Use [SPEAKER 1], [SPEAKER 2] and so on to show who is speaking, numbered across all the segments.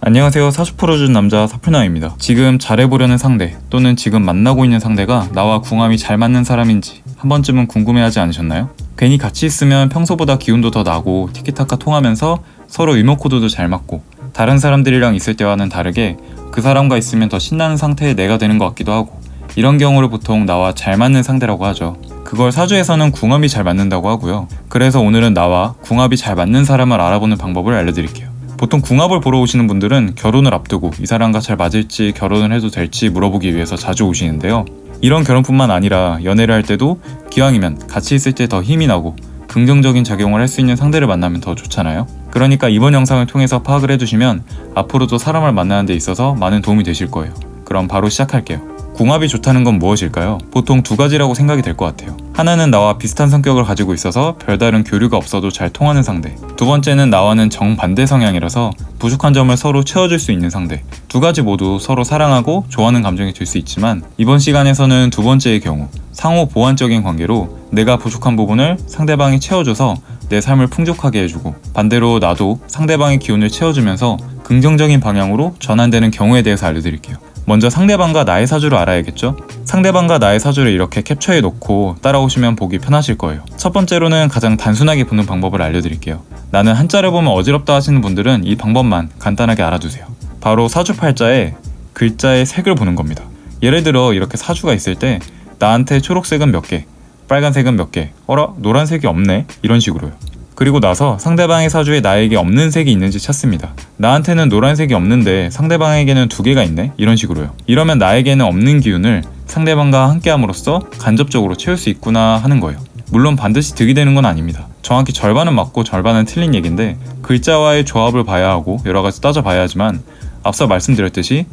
[SPEAKER 1] 안녕하세요. 40% 준 남자 사풀나입니다. 지금 잘해보려는 상대 또는 지금 만나고 있는 상대가 나와 궁합이 잘 맞는 사람인지 한 번쯤은 궁금해하지 않으셨나요? 괜히 같이 있으면 평소보다 기운도 더 나고 티키타카 통하면서 서로 유머 코드도 잘 맞고 다른 사람들이랑 있을 때와는 다르게 그 사람과 있으면 더 신나는 상태의 내가 되는 것 같기도 하고, 이런 경우를 보통 나와 잘 맞는 상대라고 하죠. 그걸 사주에서는 궁합이 잘 맞는다고 하고요. 그래서 오늘은 나와 궁합이 잘 맞는 사람을 알아보는 방법을 알려드릴게요. 보통 궁합을 보러 오시는 분들은 결혼을 앞두고 이 사람과 잘 맞을지 결혼을 해도 될지 물어보기 위해서 자주 오시는데요. 이런 결혼뿐만 아니라 연애를 할 때도 기왕이면 같이 있을 때 더 힘이 나고 긍정적인 작용을 할 수 있는 상대를 만나면 더 좋잖아요. 그러니까 이번 영상을 통해서 파악을 해두시면 앞으로도 사람을 만나는 데 있어서 많은 도움이 되실 거예요. 그럼 바로 시작할게요. 궁합이 좋다는 건 무엇일까요? 보통 두 가지라고 생각이 될 것 같아요. 하나는 나와 비슷한 성격을 가지고 있어서 별다른 교류가 없어도 잘 통하는 상대. 두 번째는 나와는 정반대 성향이라서 부족한 점을 서로 채워줄 수 있는 상대. 두 가지 모두 서로 사랑하고 좋아하는 감정이 들 수 있지만, 이번 시간에서는 두 번째의 경우, 상호 보완적인 관계로 내가 부족한 부분을 상대방이 채워줘서 내 삶을 풍족하게 해주고, 반대로 나도 상대방의 기운을 채워주면서 긍정적인 방향으로 전환되는 경우에 대해서 알려드릴게요. 먼저 상대방과 나의 사주를 알아야겠죠? 상대방과 나의 사주를 이렇게 캡처해 놓고 따라오시면 보기 편하실 거예요. 첫 번째로는 가장 단순하게 보는 방법을 알려드릴게요. 나는 한자를 보면 어지럽다 하시는 분들은 이 방법만 간단하게 알아두세요. 바로 사주팔자에 글자의 색을 보는 겁니다. 예를 들어 이렇게 사주가 있을 때 나한테 초록색은 몇 개, 빨간색은 몇 개, 어라? 노란색이 없네? 이런 식으로요. 그리고 나서 상대방의 사주에 나에게 없는 색이 있는지 찾습니다. 나한테는 노란색이 없는데 상대방에게는 두 개가 있네? 이런 식으로요. 이러면 나에게는 없는 기운을 상대방과 함께함으로써 간접적으로 채울 수 있구나 하는 거예요. 물론 반드시 득이 되는 건 아닙니다. 정확히 절반은 맞고 절반은 틀린 얘긴데, 글자와의 조합을 봐야 하고 여러 가지 따져봐야 하지만, 앞서 말씀드렸듯이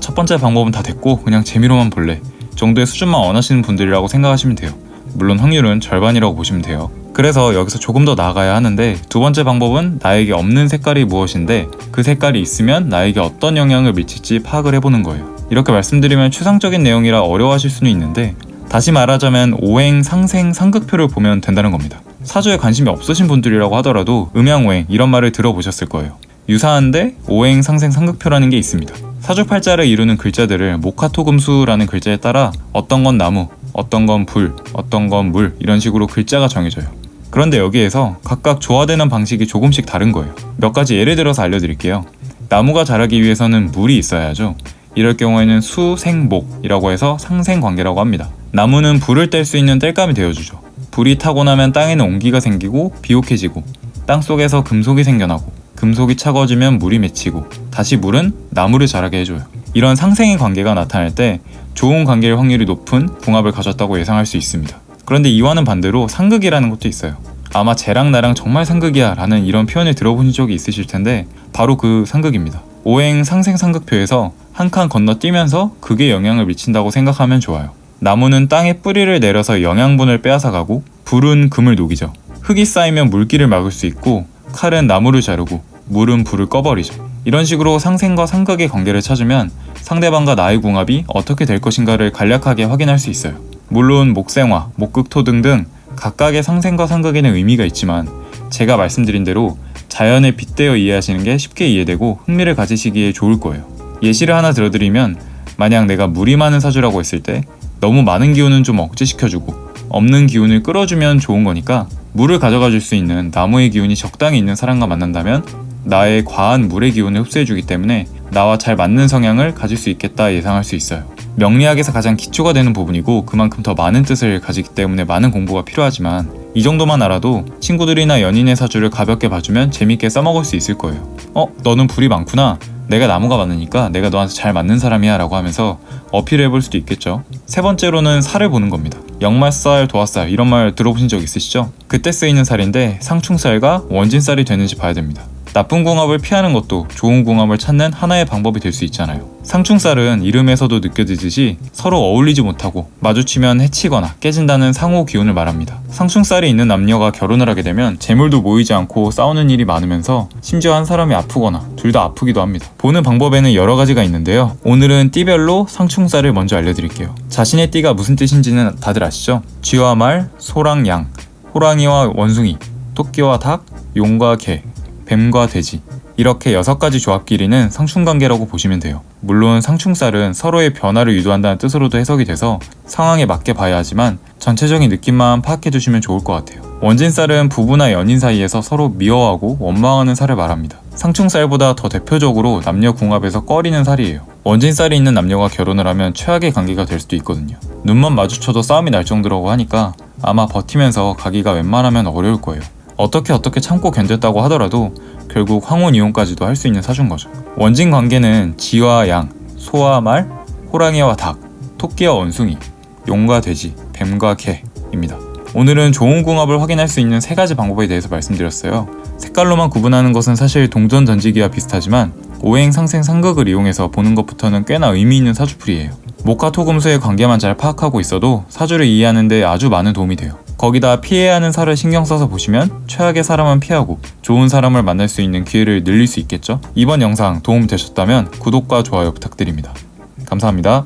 [SPEAKER 1] 첫 번째 방법은 다 됐고 그냥 재미로만 볼래 정도의 수준만 원하시는 분들이라고 생각하시면 돼요. 물론 확률은 절반이라고 보시면 돼요. 그래서 여기서 조금 더 나아가야 하는데, 두 번째 방법은 나에게 없는 색깔이 무엇인데 그 색깔이 있으면 나에게 어떤 영향을 미칠지 파악을 해보는 거예요. 이렇게 말씀드리면 추상적인 내용이라 어려워하실 수는 있는데, 다시 말하자면 오행, 상생, 상극표를 보면 된다는 겁니다. 사주에 관심이 없으신 분들이라고 하더라도 음양오행 이런 말을 들어보셨을 거예요. 유사한데 오행, 상생, 상극표라는 게 있습니다. 사주팔자를 이루는 글자들을 목화토금수라는 글자에 따라 어떤 건 나무, 어떤 건 불, 어떤 건 물, 이런 식으로 글자가 정해져요. 그런데 여기에서 각각 조화되는 방식이 조금씩 다른 거예요. 몇 가지 예를 들어서 알려드릴게요. 나무가 자라기 위해서는 물이 있어야죠. 이럴 경우에는 수, 생, 목이라고 해서 상생관계라고 합니다. 나무는 불을 뗄 수 있는 땔감이 되어주죠. 불이 타고 나면 땅에는 온기가 생기고 비옥해지고, 땅속에서 금속이 생겨나고, 금속이 차가워지면 물이 맺히고, 다시 물은 나무를 자라게 해줘요. 이런 상생의 관계가 나타날 때 좋은 관계일 확률이 높은 궁합을 가졌다고 예상할 수 있습니다. 그런데 이와는 반대로 상극이라는 것도 있어요. 아마 쟤랑 나랑 정말 상극이야 라는 이런 표현을 들어보신 적이 있으실 텐데, 바로 그 상극입니다. 오행 상생 상극표에서 한 칸 건너뛰면서 극에 영향을 미친다고 생각하면 좋아요. 나무는 땅에 뿌리를 내려서 영양분을 빼앗아가고, 불은 금을 녹이죠. 흙이 쌓이면 물길을 막을 수 있고, 칼은 나무를 자르고, 물은 불을 꺼버리죠. 이런 식으로 상생과 상극의 관계를 찾으면 상대방과 나의 궁합이 어떻게 될 것인가를 간략하게 확인할 수 있어요. 물론 목생화, 목극토 등등 각각의 상생과 상극에는 의미가 있지만, 제가 말씀드린 대로 자연에 빗대어 이해하시는 게 쉽게 이해되고 흥미를 가지시기에 좋을 거예요. 예시를 하나 들어드리면, 만약 내가 물이 많은 사주라고 했을 때 너무 많은 기운은 좀 억제시켜주고 없는 기운을 끌어주면 좋은 거니까, 물을 가져가 줄 수 있는 나무의 기운이 적당히 있는 사람과 만난다면 나의 과한 물의 기운을 흡수해주기 때문에 나와 잘 맞는 성향을 가질 수 있겠다 예상할 수 있어요. 명리학에서 가장 기초가 되는 부분이고 그만큼 더 많은 뜻을 가지기 때문에 많은 공부가 필요하지만, 이 정도만 알아도 친구들이나 연인의 사주를 가볍게 봐주면 재밌게 써먹을 수 있을 거예요. 너는 불이 많구나, 내가 나무가 많으니까 내가 너한테 잘 맞는 사람이야 라고 하면서 어필을 해볼 수도 있겠죠. 세 번째로는 살을 보는 겁니다. 역말살, 도화살 이런 말 들어보신 적 있으시죠? 그때 쓰이는 살인데 상충살과 원진살이 되는지 봐야 됩니다. 나쁜 궁합을 피하는 것도 좋은 궁합을 찾는 하나의 방법이 될 수 있잖아요. 상충살은 이름에서도 느껴지듯이 서로 어울리지 못하고 마주치면 해치거나 깨진다는 상호 기운을 말합니다. 상충살이 있는 남녀가 결혼을 하게 되면 재물도 모이지 않고 싸우는 일이 많으면서 심지어 한 사람이 아프거나 둘 다 아프기도 합니다. 보는 방법에는 여러 가지가 있는데요. 오늘은 띠별로 상충살을 먼저 알려드릴게요. 자신의 띠가 무슨 뜻인지는 다들 아시죠? 쥐와 말, 소랑 양, 호랑이와 원숭이, 토끼와 닭, 용과 개, 뱀과 돼지, 이렇게 6가지 조합끼리는 상충관계라고 보시면 돼요. 물론 상충살은 서로의 변화를 유도한다는 뜻으로도 해석이 돼서 상황에 맞게 봐야 하지만 전체적인 느낌만 파악해 두시면 좋을 것 같아요. 원진살은 부부나 연인 사이에서 서로 미워하고 원망하는 살을 말합니다. 상충살보다 더 대표적으로 남녀 궁합에서 꺼리는 살이에요. 원진살이 있는 남녀가 결혼을 하면 최악의 관계가 될 수도 있거든요. 눈만 마주쳐도 싸움이 날 정도라고 하니까 아마 버티면서 가기가 웬만하면 어려울 거예요. 어떻게 참고 견뎠다고 하더라도 결국 황혼이혼까지도 할 수 있는 사주인 거죠. 원진 관계는 지와 양, 소와 말, 호랑이와 닭, 토끼와 원숭이, 용과 돼지, 뱀과 개입니다. 오늘은 좋은 궁합을 확인할 수 있는 3가지 방법에 대해서 말씀드렸어요. 색깔로만 구분하는 것은 사실 동전 던지기와 비슷하지만 오행, 상생, 상극을 이용해서 보는 것부터는 꽤나 의미 있는 사주풀이에요. 목화, 토, 금수의 관계만 잘 파악하고 있어도 사주를 이해하는 데 아주 많은 도움이 돼요. 거기다 피해야 하는 살을 신경 써서 보시면 최악의 사람은 피하고 좋은 사람을 만날 수 있는 기회를 늘릴 수 있겠죠? 이번 영상 도움 되셨다면 구독과 좋아요 부탁드립니다. 감사합니다.